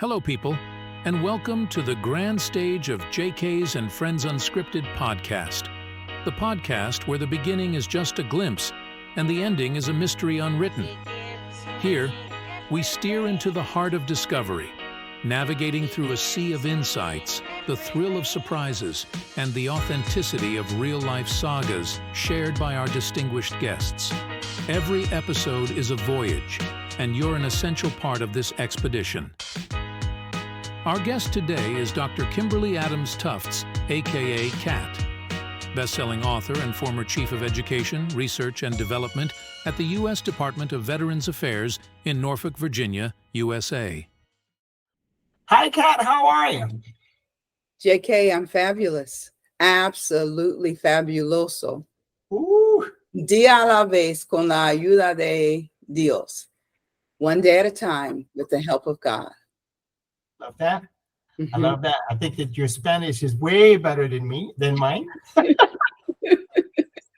Hello, people, and welcome to the grand stage of JK's and Friends Unscripted podcast. The podcast where the beginning is just a glimpse and the ending is a mystery unwritten. Here, we steer into the heart of discovery, navigating through a sea of insights, the thrill of surprises, and the authenticity of real-life sagas shared by our distinguished guests. Every episode is a voyage, and you're an essential part of this expedition. Our guest today is Dr. Kimberly Adams Tufts, aka Kat, best-selling author and former Chief of Education, Research and Development at the U.S. Department of Veterans Affairs in Norfolk, Virginia, USA. Hi, Kat. How are you? JK, I'm fabulous. Absolutely fabuloso. Día a la vez con la ayuda de Dios. One day at a time with the help of God. Love that. I love that. I think that your Spanish is way better than mine.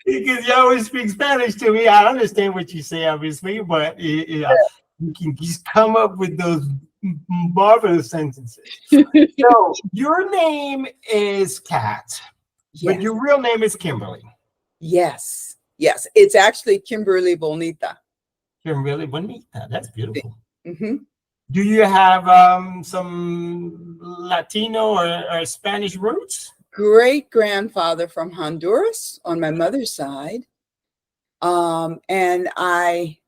Because you always speak Spanish to me. I understand what you say, obviously, but you can just come up with those marvelous sentences. So your name is Kat, but your real name is Kimberly. Yes. It's actually Kimberly Bonita. Kimberly Bonita. That's beautiful. Mm-hmm. Do you have some Latino or Spanish roots? Great grandfather from Honduras on my mother's side. And I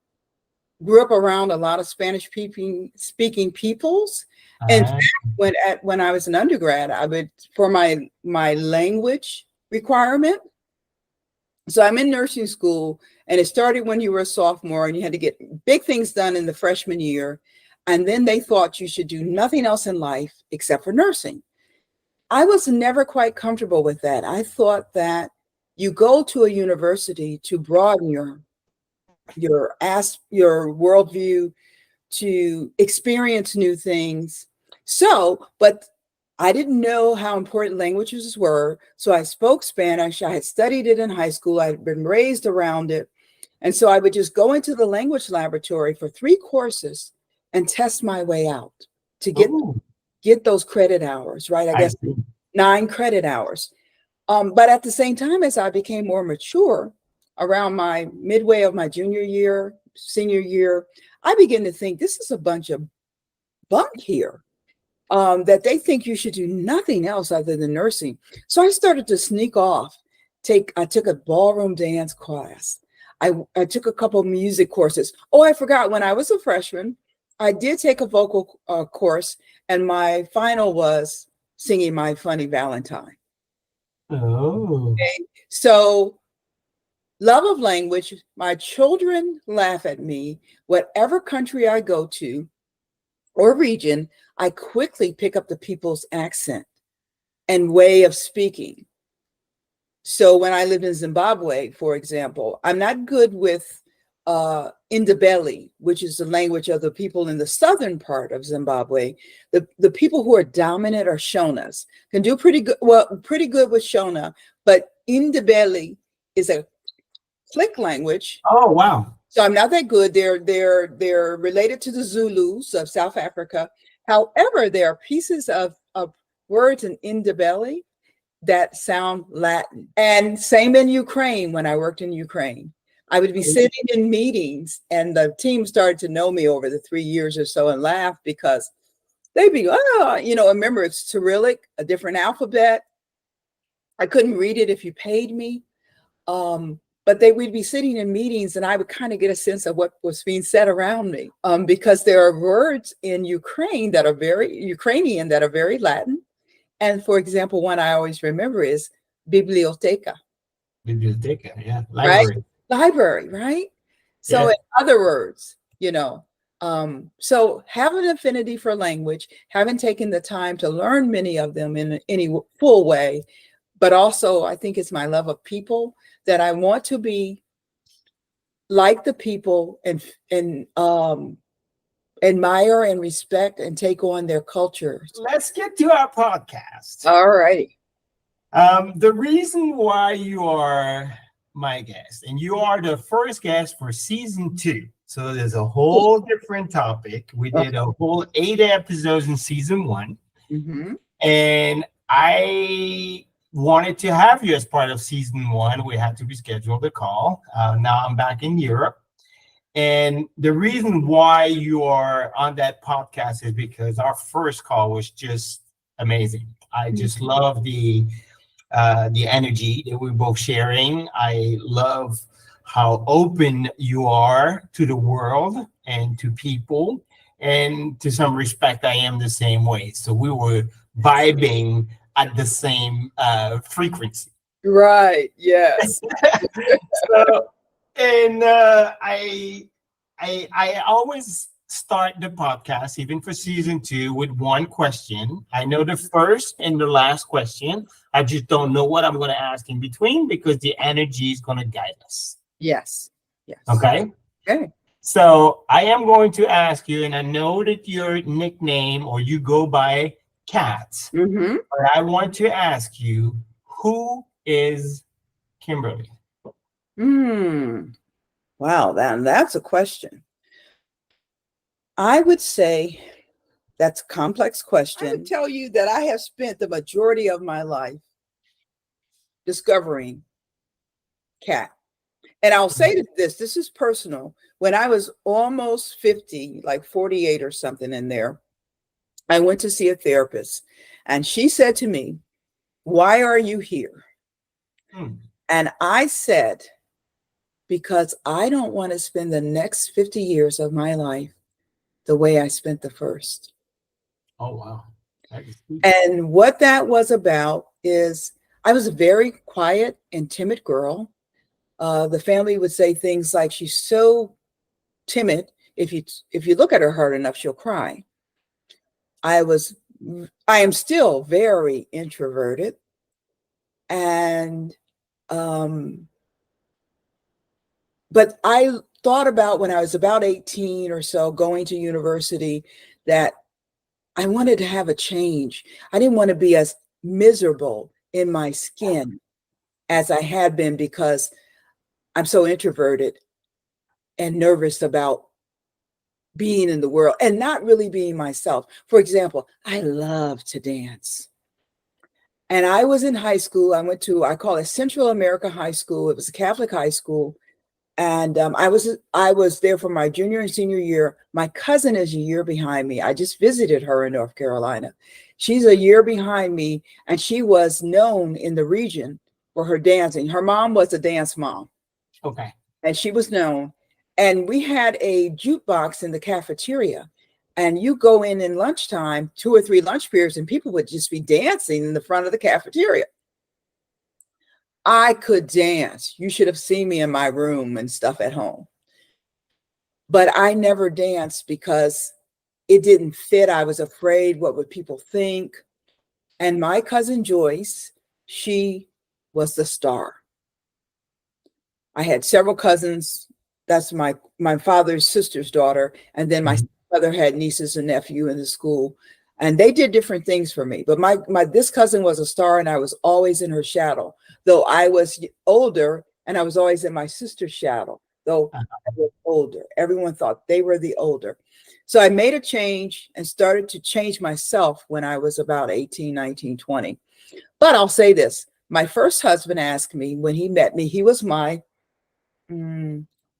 grew up around a lot of Spanish speaking peoples. And when I was an undergrad, I would, for my language requirement. So I'm in nursing school, and it started when you were a sophomore, and you had to get big things done in the freshman year. And then they thought you should do nothing else in life except for nursing. I was never quite comfortable with that. I thought that you go to a university to broaden your worldview, to experience new things. But I didn't know how important languages were. So I spoke Spanish. I had studied it in high school. I had been raised around it. And so I would just go into the language laboratory for 3 courses and test my way out to get those credit hours, right? I guess 9 credit hours. But at the same time, as I became more mature, around my midway of my junior year, senior year, I began to think this is a bunch of bunk here, that they think you should do nothing else other than nursing. So I started to sneak off. I took a ballroom dance class. I took a couple of music courses. Oh, I forgot, when I was a freshman, I did take a vocal course, and my final was singing My Funny Valentine. Oh. Okay. So, love of language. My children laugh at me. Whatever country I go to or region, I quickly pick up the people's accent and way of speaking. So when I lived in Zimbabwe, for example, I'm not good with Ndebele, which is the language of the people in the southern part of Zimbabwe. The people who are dominant are Shonas, can do pretty good with Shona, but Ndebele is a click language. Oh, wow. So I'm not that good. They're related to the Zulus of South Africa. However, there are pieces of words in Ndebele that sound Latin. And same in Ukraine. When I worked in Ukraine, I would be sitting in meetings, and the team started to know me over the 3 years or so and laugh because they'd be, remember it's Cyrillic, a different alphabet. I couldn't read it if you paid me. But we'd be sitting in meetings, and I would kind of get a sense of what was being said around me, because there are words in Ukraine that are very Ukrainian, that are very Latin. And for example, one I always remember is biblioteca. Biblioteca, yeah. Library. Right? Library, right? So in other words, so have an affinity for language, haven't taken the time to learn many of them in any full way, but also I think it's my love of people, that I want to be like the people and admire and respect and take on their cultures. Let's get to our podcast. All right. The reason why you are my guest, and you are the first guest for season 2. So there's a whole different topic. We did a whole 8 episodes in season 1. Mm-hmm. And I wanted to have you as part of season 1. We had to reschedule the call. Now I'm back in Europe. And the reason why you are on that podcast is because our first call was just amazing. I just love the energy that we're both sharing. I love how open you are to the world and to people, and to some respect, I am the same way. So we were vibing at the same frequency. Right. Yes. So, and I always start the podcast, even for season 2, with one question. I know the first and the last question. I just don't know what I'm going to ask in between, because the energy is going to guide us. Yes. Yes. Okay. Okay. So I am going to ask you, and I know that your nickname, or you go by Cat, Mm-hmm. but I want to ask you, who is Kimberly? Wow, that's a question. I would say that's a complex question. I would tell you that I have spent the majority of my life discovering Cat. And I'll say this is personal. When I was almost 50, like 48 or something in there, I went to see a therapist, and she said to me, "Why are you here?" And I said, "Because I don't want to spend the next 50 years of my life the way I spent the first." Oh, wow. And what that was about is I was a very quiet and timid girl. The family would say things like, "She's so timid. If you look at her hard enough, she'll cry." I am still very introverted. And but I thought about, when I was about 18 or so, going to university, that I wanted to have a change. I didn't want to be as miserable in my skin as I had been, because I'm so introverted and nervous about being in the world and not really being myself. For example, I love to dance. And I was in high school. I call it Central America High School. It was a Catholic high school. And I was there for my junior and senior year. My cousin is a year behind me. I just visited her in North Carolina. She's a year behind me, and she was known in the region for her dancing. Her mom was a dance mom. Okay. And she was known. And we had a jukebox in the cafeteria. And you go in lunchtime, 2 or 3 lunch periods, and people would just be dancing in the front of the cafeteria. I could dance. You should have seen me in my room and stuff at home. But I never danced because it didn't fit. I was afraid, what would people think? And my cousin Joyce, she was the star. I had several cousins. That's my father's sister's daughter. And then my mother had nieces and nephew in the school. And they did different things for me. But this cousin was a star, and I was always in her shadow. Though I was older, and I was always in my sister's shadow, though I was older. Everyone thought they were the older. So I made a change and started to change myself when I was about 18, 19, 20. But I'll say this. My first husband asked me, when he met me, he was my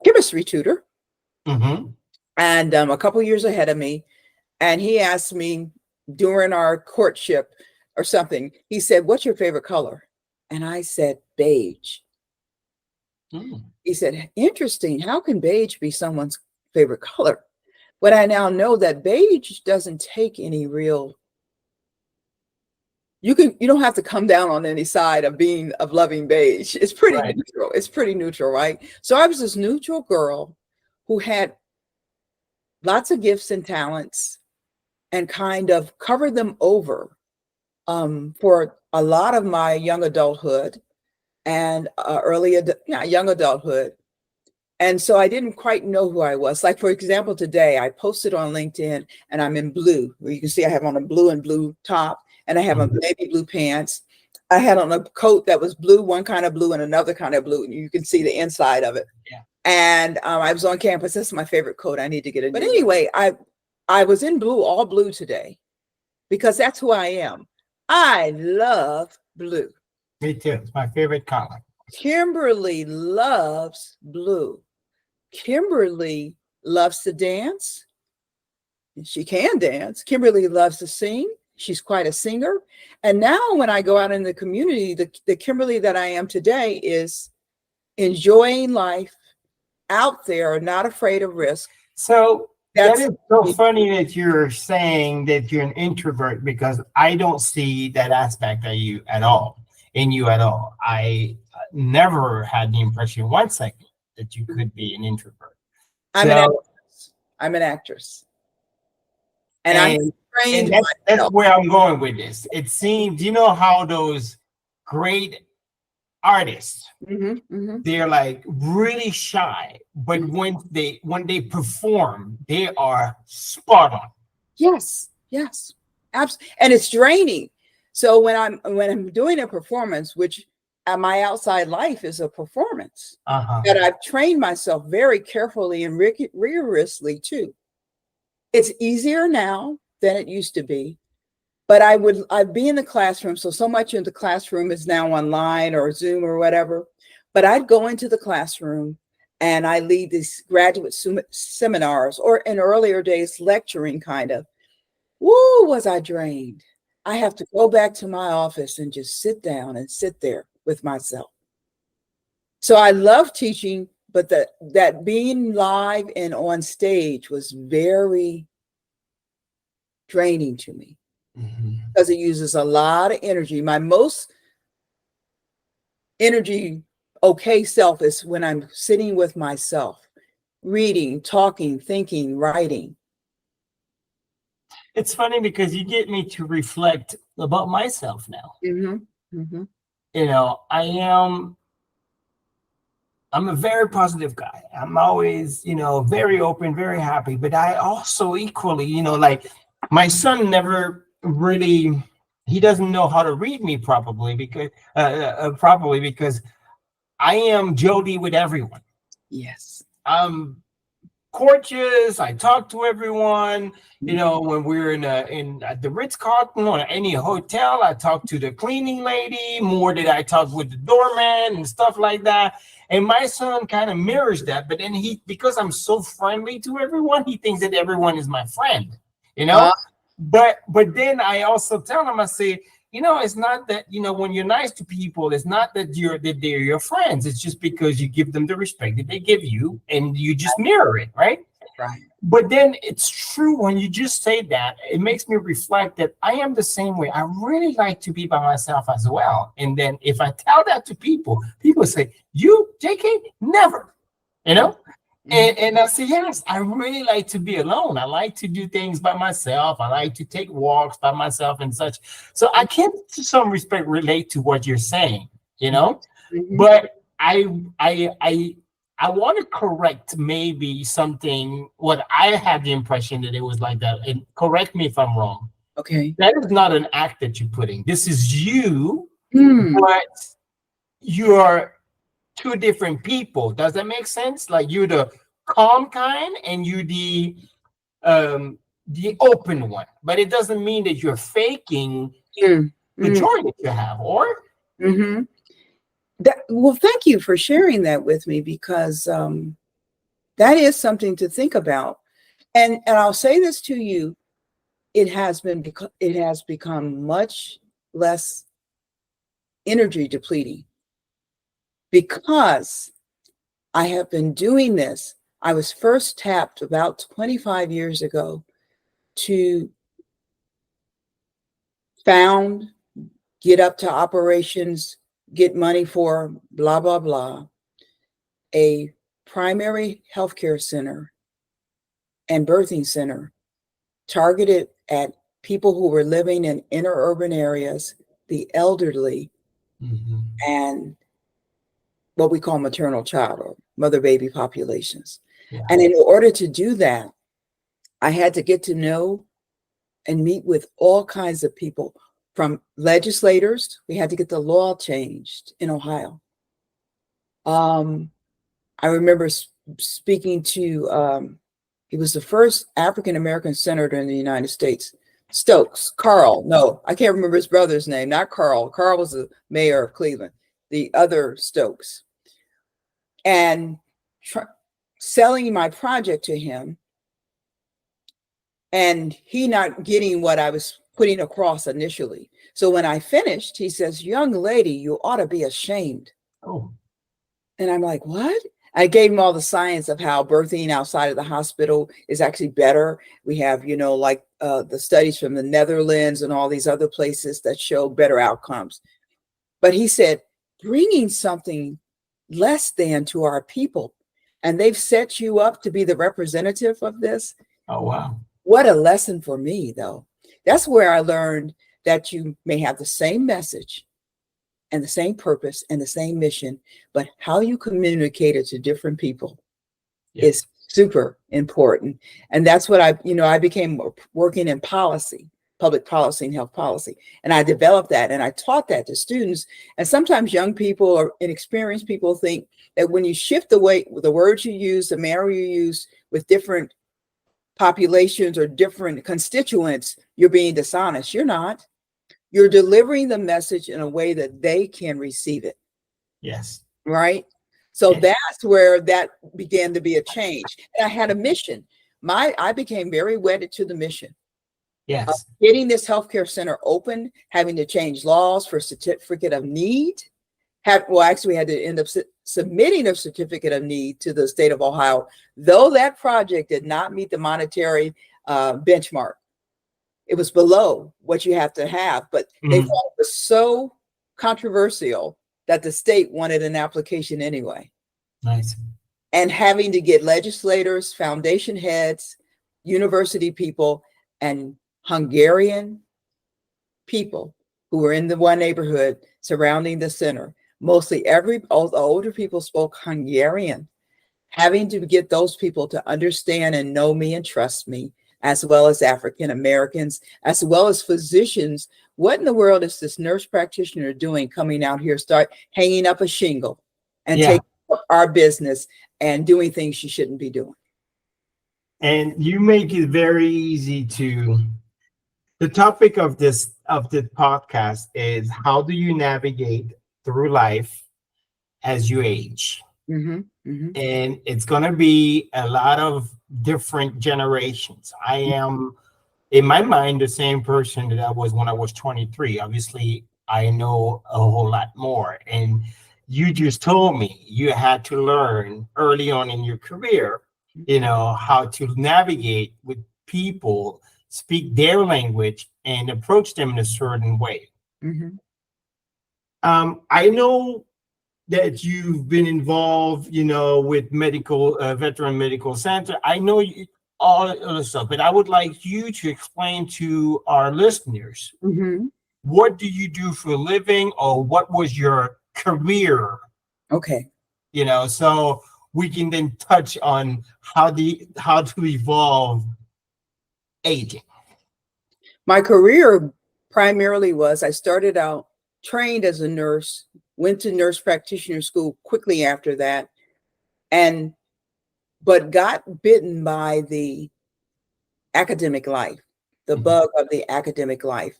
chemistry tutor, and a couple years ahead of me. And he asked me during our courtship or something, he said, "What's your favorite color?" And I said, "Beige." He said, "Interesting. How can beige be someone's favorite color?" But I now know that beige doesn't take any real, you don't have to come down on any side of loving beige. It's pretty neutral. It's pretty neutral, right? So I was this neutral girl who had lots of gifts and talents, and kind of covered them over for a lot of my young adulthood and young adulthood. And so I didn't quite know who I was. Like, for example, today I posted on LinkedIn, and I'm in blue. You can see I have on a blue and blue top, and I have a baby blue pants. I had on a coat that was blue, one kind of blue and another kind of blue. And you can see the inside of it. Yeah. And I was on campus. This is my favorite coat. I need to get it. But anyway, I was in blue, all blue today, because that's who I am. I love blue. Me too. It's my favorite color. Kimberly loves blue. Kimberly loves to dance. She can dance. Kimberly loves to sing. She's quite a singer. And now when I go out in the community, the Kimberly that I am today is enjoying life out there, not afraid of risk. So that is so funny that you're saying that you're an introvert, because I don't see that aspect of you at all, in you at all. I never had the impression 1 second that you could be an introvert. I'm an actress. And I'm trained. That's where I'm going with this. It seems, you know how those great artists, they're like really shy, but when they perform, they are spot on. Yes, absolutely. And it's draining. So when I'm doing a performance, which my outside life is a performance, that I've trained myself very carefully and rigorously too. It's easier now than it used to be, but I'd be in the classroom. So much of the classroom is now online or Zoom or whatever, but I'd go into the classroom and I lead these graduate seminars, or in earlier days, lecturing kind of. Woo, was I drained. I have to go back to my office and just sit down and sit there with myself. So I love teaching, but that being live and on stage was very draining to me, because it uses a lot of energy. My most energy okay self is when I'm sitting with myself, reading, talking, thinking, writing. It's funny because you get me to reflect about myself now. You know, I'm a very positive guy. I'm always, you know, very open, very happy, but I also equally, you know, like my son never really, he doesn't know how to read me properly because I am Jody with everyone. Yes. I'm courteous. I talk to everyone. You know, when we're at the Ritz-Carlton or any hotel, I talk to the cleaning lady more than I talk with the doorman and stuff like that. And my son kind of mirrors that. But then because I'm so friendly to everyone, he thinks that everyone is my friend, you know? But then I also tell him, I say, you know, it's not that, you know, when you're nice to people, it's not that they're your friends. It's just because you give them the respect that they give you and you just mirror it, right? Right. But then it's true when you just say that, it makes me reflect that I am the same way. I really like to be by myself as well. And then if I tell that to people say, you, JK, never, you know? And I say, yes, I really like to be alone. I like to do things by myself. I like to take walks by myself and such. So I can, to some respect, relate to what you're saying, you know? But I want to correct maybe something, what I had the impression that it was like that. And correct me if I'm wrong. Okay. That is not an act that you're putting. This is you, but you're two different people. Does that make sense? Like you're the calm kind and you the open one. But it doesn't mean that you're faking the joy that you have, or? Well, thank you for sharing that with me, because that is something to think about. And I'll say this to you, it has become much less energy depleting, because I have been doing this. I was first tapped about 25 years ago to found, get up to operations, get money for blah, blah, blah, a primary healthcare center and birthing center targeted at people who were living in inner urban areas, the elderly, and what we call maternal child or mother baby populations. And in order to do that, I had to get to know and meet with all kinds of people, from legislators. We had to get the law changed in Ohio. I remember speaking to, he was the first African-American senator in the United States, Stokes, Carl. No, I can't remember his brother's name, not Carl. Carl was the mayor of Cleveland, the other Stokes. And selling my project to him, and he not getting what I was putting across initially. So when I finished, he says, "Young lady, you ought to be ashamed." Oh. And I'm like, what? I gave him all the science of how birthing outside of the hospital is actually better. We have, like the studies from the Netherlands and all these other places that show better outcomes. But he said, bringing something less than to our people, and they've set you up to be the representative of this. Oh, wow. What a lesson for me, though. That's where I learned that you may have the same message and the same purpose and the same mission, but how you communicate it to different people is super important. And that's what I became working in policy, public policy and health policy. And I developed that and I taught that to students. And sometimes young people or inexperienced people think that when you shift the way, the words you use, the manner you use with different populations or different constituents, you're being dishonest. You're not. You're delivering the message in a way that they can receive it. Yes. Right. So that's where that began to be a change. And I had a mission. I became very wedded to the mission. Yes. Getting this healthcare center open, having to change laws for certificate of need. Actually, we had to end up submitting a certificate of need to the state of Ohio, though that project did not meet the monetary benchmark. It was below what you have to have, but they thought it was so controversial that the state wanted an application anyway. Nice. And having to get legislators, foundation heads, university people, and Hungarian people who were in the one neighborhood surrounding the center. Mostly all the older people spoke Hungarian. Having to get those people to understand and know me and trust me, as well as African Americans, as well as physicians. What in the world is this nurse practitioner doing coming out here, start hanging up a shingle and taking up our business and doing things she shouldn't be doing? And you make it very easy to, the topic of the podcast is, how do you navigate through life as you age? And it's going to be a lot of different generations. I am, in my mind, the same person that I was when I was 23. Obviously, I know a whole lot more. And you just told me you had to learn early on in your career, how to navigate with people, speak their language, and approach them in a certain way. I know that you've been involved, with veteran medical center. I know all of the stuff, but I would like you to explain to our listeners, what do you do for a living, or what was your career? Okay. So we can then touch on how to evolve aging. My career primarily was, I started out trained as a nurse, went to nurse practitioner school quickly after that, but got bitten by the academic life, the bug of the academic life.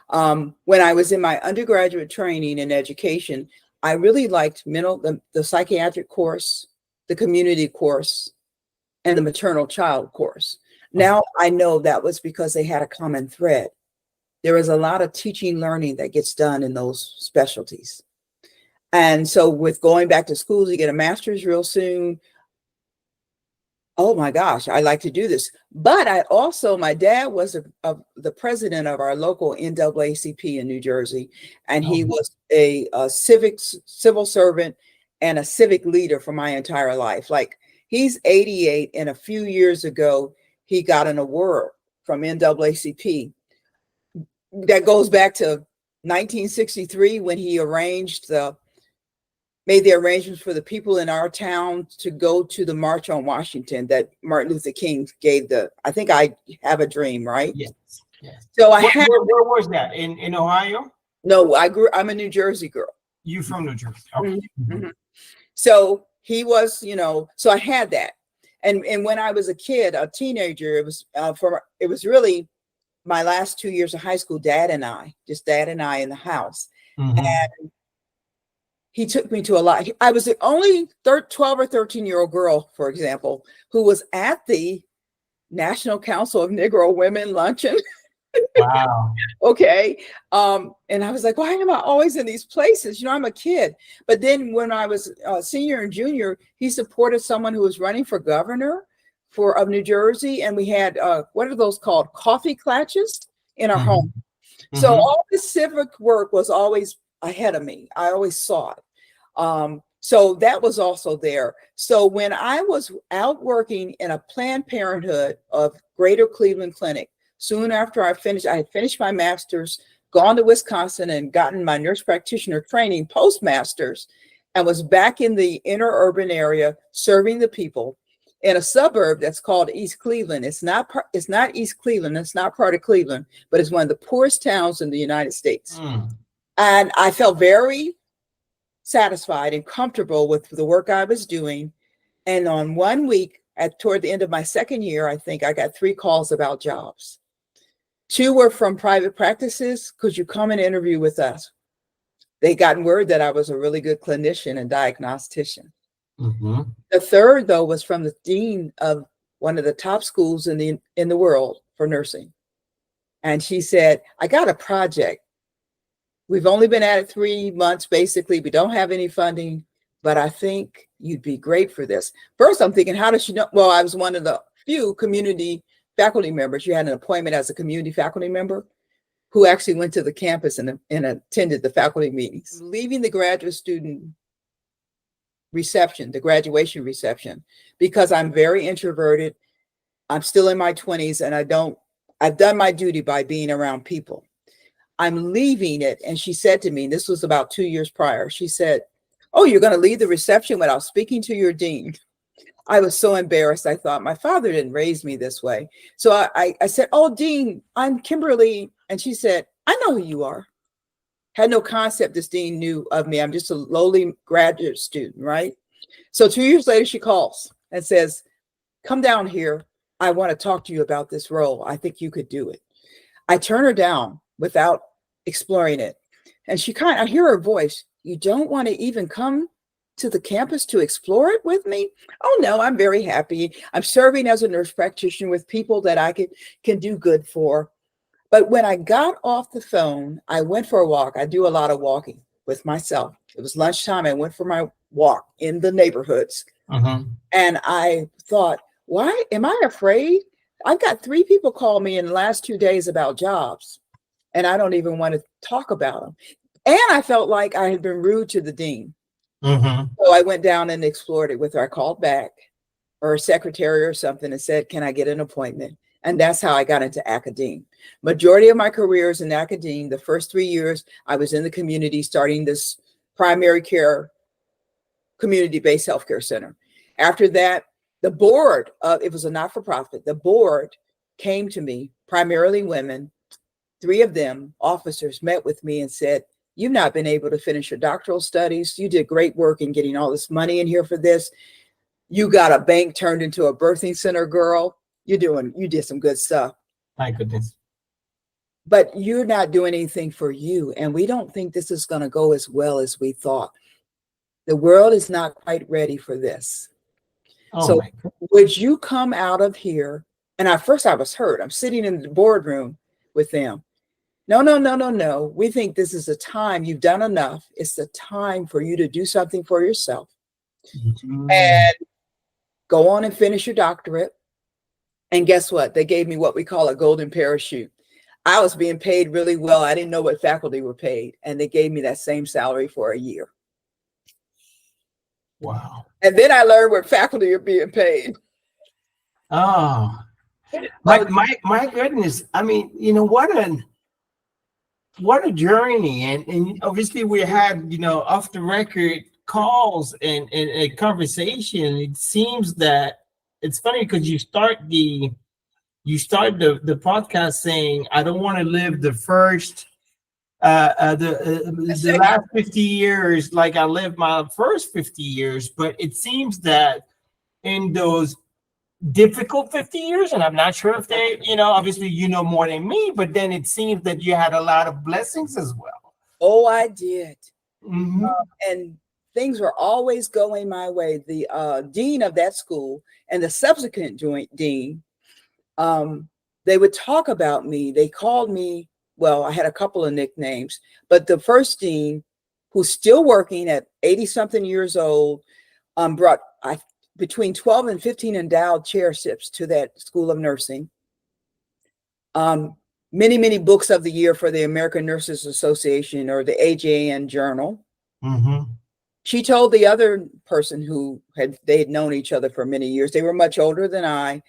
When I was in my undergraduate training in education, I really liked the psychiatric course, the community course, and the maternal child course. Now I know that was because they had a common thread. There is a lot of teaching, learning that gets done in those specialties. And so with going back to school to get a master's real soon, oh my gosh, I like to do this. But my dad was the president of our local NAACP in New Jersey. And he was a civil servant and a civic leader for my entire life. Like, he's 88, and a few years ago, he got an award from NAACP that goes back to 1963, when he made the arrangements for the people in our town to go to the March on Washington that Martin Luther King gave I think I Have a Dream, right? Yes. Yes. So where was that? In Ohio? No, I'm a New Jersey girl. You from New Jersey? Okay. Mm-hmm. So he was, so I had that. And when I was a kid, a teenager, it was really my last 2 years of high school, dad and I in the house. And he took me to a lot. I was the only 12 or 13-year-old girl, for example, who was at the National Council of Negro Women luncheon. Wow. Okay. And I was like, why am I always in these places? I'm a kid. But then when I was senior and junior, he supported someone who was running for governor of New Jersey. And we had, what are those called? Coffee clatches in our home. So all this civic work was always ahead of me. I always saw it. So that was also there. So when I was out working in a Planned Parenthood of Greater Cleveland Clinic, soon after I had finished my master's, gone to Wisconsin and gotten my nurse practitioner training postmasters, and was back in the inner urban area serving the people in a suburb that's called East Cleveland. It's not East Cleveland. It's not part of Cleveland, but it's one of the poorest towns in the United States. And I felt very satisfied and comfortable with the work I was doing. And on 1 week, toward the end of my second year, I think I got 3 calls about jobs. 2 were from private practices. Could you come and interview with us? They gotten word that I was a really good clinician and diagnostician. The third, though, was from the dean of one of the top schools in the world for nursing. And she said, I got a project. We've only been at it 3 months, basically. We don't have any funding, but I think you'd be great for this. First, I'm thinking, how does she know? Well, I was one of the few community faculty members. You had an appointment as a community faculty member who actually went to the campus and attended the faculty meetings. Leaving the graduate student reception, the graduation reception, because I'm very introverted. I'm still in my 20s and I've done my duty by being around people. I'm leaving it. And she said to me, this was about 2 years prior, she said, oh, you're going to leave the reception without speaking to your dean. I was so embarrassed. I thought my father didn't raise me this way. So I said, oh, Dean, I'm Kimberly. And she said, I know who you are. Had no concept this dean knew of me. I'm just a lowly graduate student, right? So 2 years later, she calls and says, come down here. I want to talk to you about this role. I think you could do it. I turn her down without exploring it. And I hear her voice. You don't want to even come to the campus to explore it with me? Oh no, I'm very happy. I'm serving as a nurse practitioner with people that I can do good for. But when I got off the phone, I went for a walk. I do a lot of walking with myself. It was lunchtime. I went for my walk in the neighborhoods. And I thought, why am I afraid? I've got 3 people call me in the last 2 days about jobs, and I don't even want to talk about them. And I felt like I had been rude to the dean. So I went down and explored it with her. I called back, or a secretary or something, and said, can I get an appointment? And that's how I got into academe. Majority of my career is in academe. The first 3 years, I was in the community starting this primary care community-based healthcare center. After that, the board, it was a not-for-profit, the board came to me, primarily women. 3 of them, officers, met with me and said, you've not been able to finish your doctoral studies. You did great work in getting all this money in here for this. You got a bank turned into a birthing center, girl. You did some good stuff. My goodness. But you're not doing anything for you. And we don't think this is going to go as well as we thought. The world is not quite ready for this. So would you come out of here? And at first I was hurt. I'm sitting in the boardroom with them. No. We think this is a time you've done enough. It's the time for you to do something for yourself and go on and finish your doctorate. And guess what? They gave me what we call a golden parachute. I was being paid really well. I didn't know what faculty were paid. And they gave me that same salary for a year. Wow. And then I learned what faculty are being paid. Oh, my goodness. I mean, what a journey. And obviously we had, off the record calls and a conversation. It seems that it's funny because you start the You started the podcast saying, "I don't want to live the last 50 years like I lived my first 50 years." But it seems that in those difficult 50 years, and I'm not sure if they, obviously you know more than me, but then it seems that you had a lot of blessings as well. Oh, I did. Mm-hmm. And things were always going my way. The dean of that school and the subsequent joint dean, they would talk about me. They called me, well, I had a couple of nicknames, but the first dean, who's still working at 80 something years old, brought between 12 and 15 endowed chairships to that school of nursing. Many, many books of the year for the American Nurses Association or the AJN Journal. Mm-hmm. She told the other person who they had known each other for many years, they were much older than I.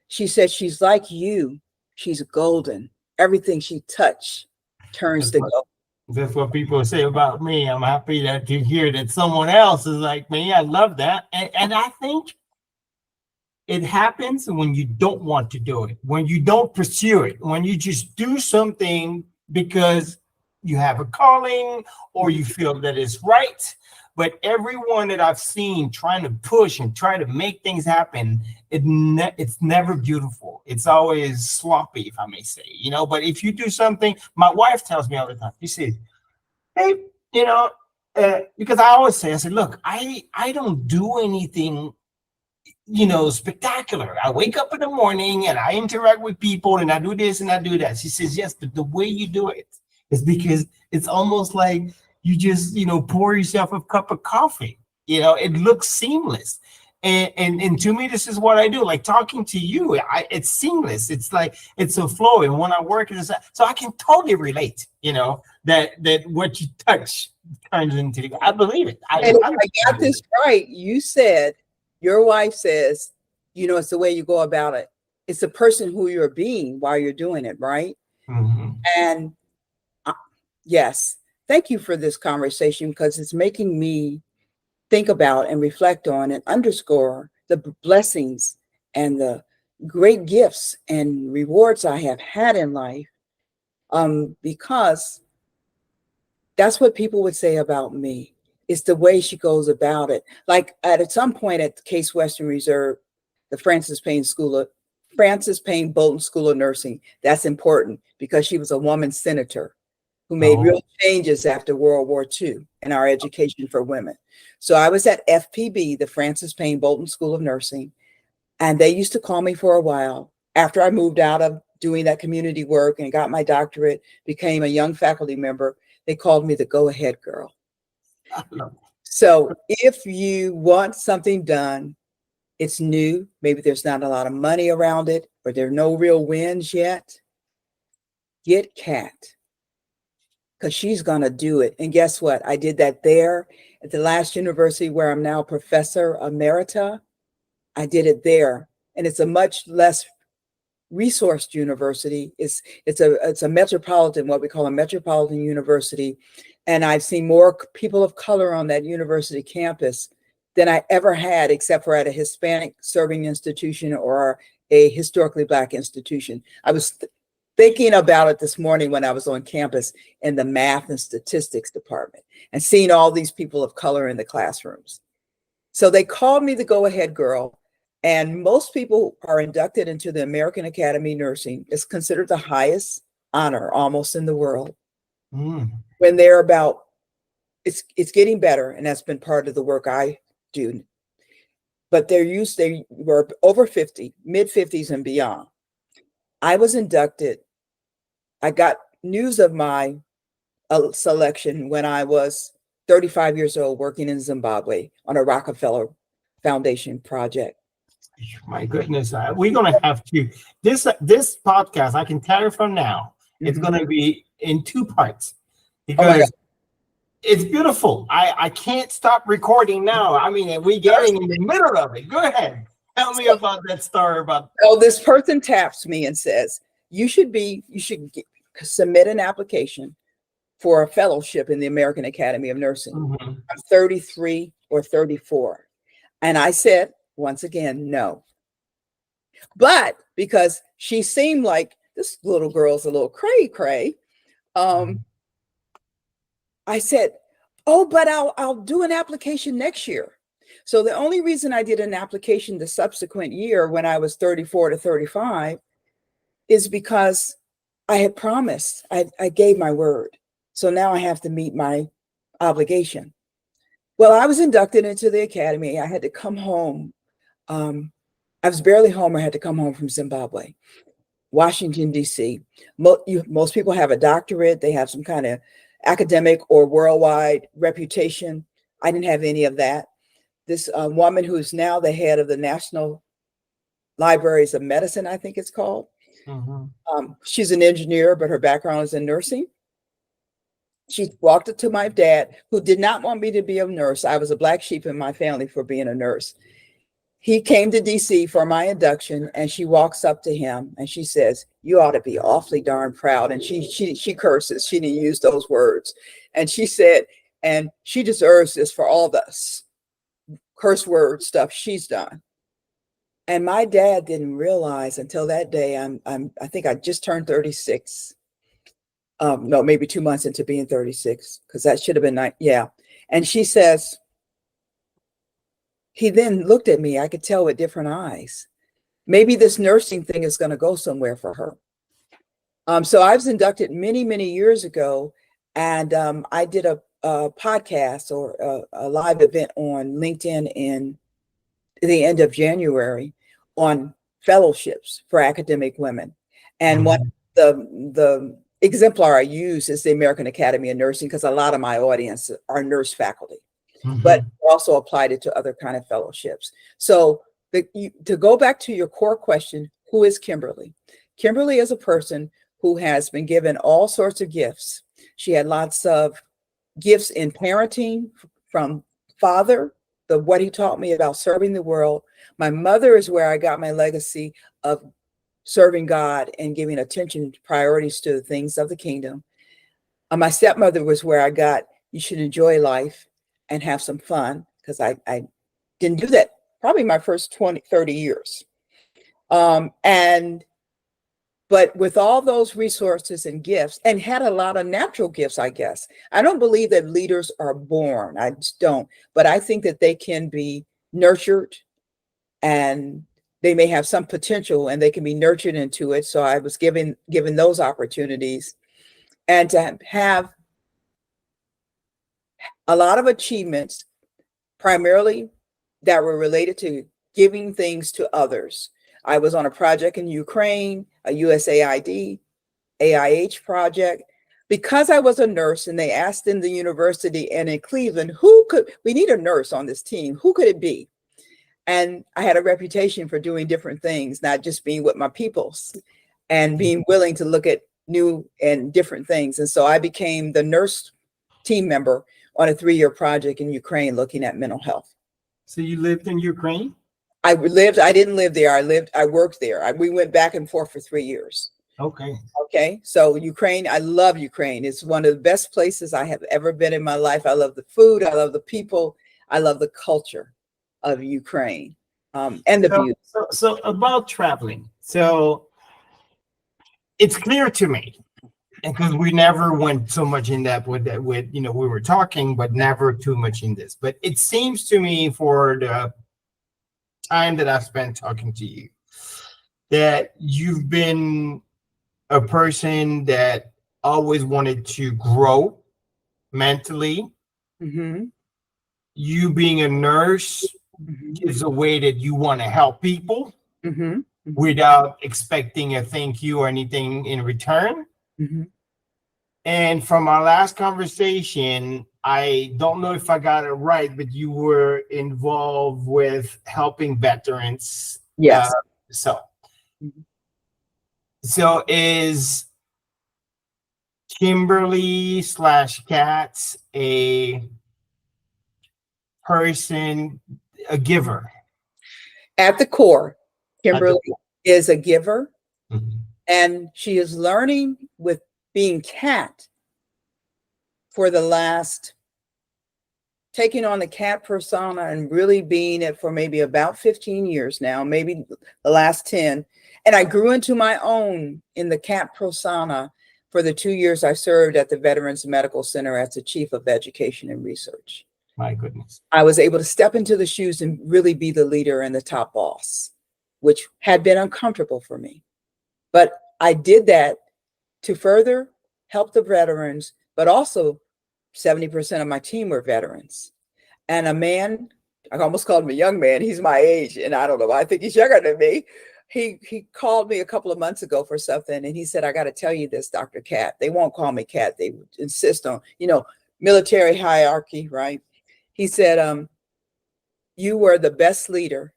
She said, "She's like you. She's golden. Everything she touched turns to gold." That's what people say about me. I'm happy to hear that someone else is like me. I love that. And I think it happens when you don't want to do it, when you don't pursue it, when you just do something because you have a calling or you feel that it's right. But everyone that I've seen trying to push and try to make things happen, it's never beautiful. It's always sloppy, if I may say, but if you do something, my wife tells me all the time, she says, "Hey, because I always say, I said, look, I don't do anything, spectacular. I wake up in the morning and I interact with people and I do this and I do that." She says, "Yes, but the way you do it is because it's almost like you just, pour yourself a cup of coffee. It looks seamless. And to me, this is what I do. Like talking to you, it's seamless. It's like it's a flow. And when I work, so I can totally relate. That what you touch turns into. I believe it. I got this right. You said your wife says, it's the way you go about it. It's the person who you're being while you're doing it, right? Mm-hmm. And yes, thank you for this conversation because it's making me think about and reflect on and underscore the blessings and the great gifts and rewards I have had in life, because that's what people would say about me. It's the way she goes about it. Like at some point at Case Western Reserve, the Francis Payne Bolton School of Nursing, that's important because she was a woman senator who made real changes after World War II in our education for women. So I was at FPB, the Francis Payne Bolton School of Nursing, and they used to call me for a while after I moved out of doing that community work and got my doctorate, became a young faculty member. They called me the go-ahead girl. So if you want something done, it's new, maybe there's not a lot of money around it, or there are no real wins yet, get Kat, because she's going to do it. And guess what? I did that there at the last university where I'm now professor emerita. I did it there. And it's a much less resourced university. It's a metropolitan, what we call a metropolitan university. And I've seen more people of color on that university campus than I ever had, except for at a Hispanic serving institution or a historically Black institution. I was thinking about it this morning when I was on campus in the math and statistics department and seeing all these people of color in the classrooms. So they called me the go-ahead girl. And most people are inducted into the American Academy of Nursing. It's considered the highest honor almost in the world. When they're about, it's getting better, and that's been part of the work I do. But they were over 50, mid-50s and beyond. I was inducted. I got news of my selection when I was 35 years old, working in Zimbabwe on a Rockefeller Foundation project. My goodness, we're going to have to, this podcast, I can tell you from now, it's going to be in 2 parts because it's beautiful. I can't stop recording now. I mean, we're getting in the middle of it. Go ahead. Tell me about that story about. Oh, this person taps me and says, you should submit an application for a fellowship in the American Academy of Nursing. I'm 33 or 34. And I said, once again, no. But because she seemed like this little girl's a little cray, I said, oh, but I'll do an application next year. So the only reason I did an application the subsequent year when I was 34 to 35 is because I had promised, I gave my word. So now I have to meet my obligation. Well, I was inducted into the academy. I had to come home. I was barely home. I had to come home from Zimbabwe, Washington, D.C. Most people have a doctorate. They have some kind of academic or worldwide reputation. I didn't have any of that. This woman who's now the head of the National Libraries of Medicine, I think it's called. She's an engineer, but her background is in nursing. She walked up to my dad, who did not want me to be a nurse. I was a black sheep in my family for being a nurse. He came to DC for my induction, and she walks up to him and she says, you ought to be awfully darn proud. And she curses. She didn't use those words. And she said, and she deserves this for all this curse word stuff she's done. And my dad didn't realize until that day, I think I just turned 36. No, maybe 2 months into being 36, because that should have been yeah. And she says, he then looked at me, I could tell with different eyes. Maybe this nursing thing is going to go somewhere for her. So I was inducted many, many years ago, and I did a podcast or a live event on LinkedIn in the end of January on fellowships for academic women. And one the exemplar I use is the American Academy of Nursing, because a lot of my audience are nurse faculty. But also applied it to other kind of fellowships. So to go back to your core question, who is Kimberly? Kimberly is a person who has been given all sorts of gifts. She had lots of gifts in parenting from father, what he taught me about serving the world. My mother is where I got my legacy of serving God and giving attention, priorities to the things of the kingdom. My stepmother was where I got, you should enjoy life and have some fun, because I didn't do that probably my first 20, 30 years. But with all those resources and gifts, and had a lot of natural gifts, I guess. I don't believe that leaders are born. I just don't. But I think that they can be nurtured, and they may have some potential and they can be nurtured into it. So I was given those opportunities, and to have a lot of achievements, primarily that were related to giving things to others. I was on a project in Ukraine, a USAID, AIH project, because I was a nurse, and they asked in the university and in Cleveland, we need a nurse on this team. Who could it be? And I had a reputation for doing different things, not just being with my peoples, and being willing to look at new and different things. And so I became the nurse team member on a 3-year project in Ukraine looking at mental health. So you lived in Ukraine? I didn't live there. I worked there. We went back and forth for 3 years. Okay. So Ukraine, I love Ukraine. It's one of the best places I have ever been in my life. I love the food. I love the people. I love the culture of Ukraine, and the beauty. So about traveling. So it's clear to me, because we never went so much in depth with we were talking, but never too much in this. But it seems to me, for the time that I've spent talking to you, that you've been a person that always wanted to grow mentally. You being a nurse gives a way that you want to help people without expecting a thank you or anything in return. And from our last conversation, I don't know if I got it right, but you were involved with helping veterans. Yes. So is Kimberly / Katz a person, a giver? At the core, Kimberly is a giver, and she is learning with being Kat for the last taking on the cat persona and really being it for maybe about 15 years now, maybe the last 10. And I grew into my own in the cat persona for the 2 years I served at the Veterans Medical Center as the Chief of Education and Research. My goodness. I was able to step into the shoes and really be the leader and the top boss, which had been uncomfortable for me. But I did that to further help the veterans, but also 70% of my team were veterans. And a man, I almost called him a young man, he's my age, and I don't know, I think he's younger than me. He called me a couple of months ago for something, and he said, I got to tell you this, Dr. Cat. They won't call me Cat. They insist on, military hierarchy, right? He said, you were the best leader,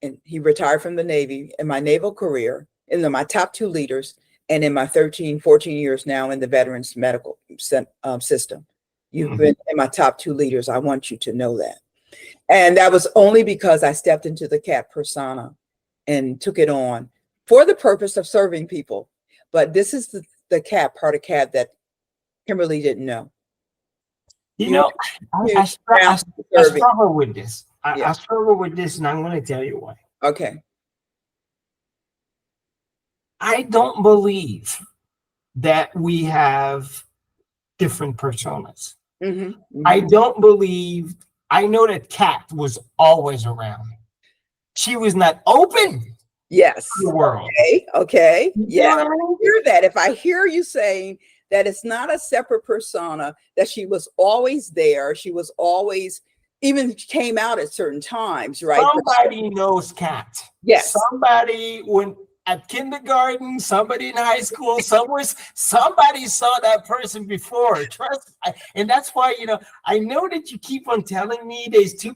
and he retired from the Navy, in my naval career, in my top 2 leaders, and in my 13, 14 years now in the Veterans Medical System. You've been in my top 2 leaders. I want you to know that. And that was only because I stepped into the cat persona and took it on for the purpose of serving people. But this is the cat, part of cat that Kimberly didn't know. I struggle with this. I struggle with this, and I'm going to tell you why. Okay. I don't believe that we have different personas. I don't believe, I know that Kat was always around. She was not open. Yes. To the world. Okay. Yeah. I hear that. If I hear you saying that it's not a separate persona, that she was always there, she was always, even came out at certain times, right? Somebody knows Kat. Yes. Somebody at kindergarten, somebody in high school, somebody saw that person before. And that's why, I know that you keep on telling me there's two.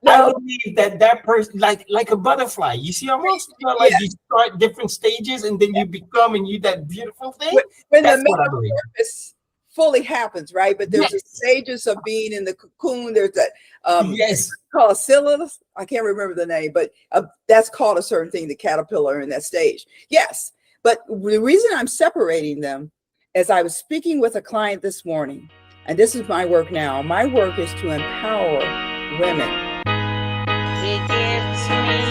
I believe that person, like a butterfly, you see almost, you start different stages and then you become and you that beautiful thing. When the metamorphosis fully happens, right? But there's stages of being in the cocoon. There's that called a chrysalis. I can't remember the name, but that's called a certain thing, the caterpillar in that stage. Yes, but the reason I'm separating them, as I was speaking with a client this morning, and this is my work now. My work is to empower women. He gives me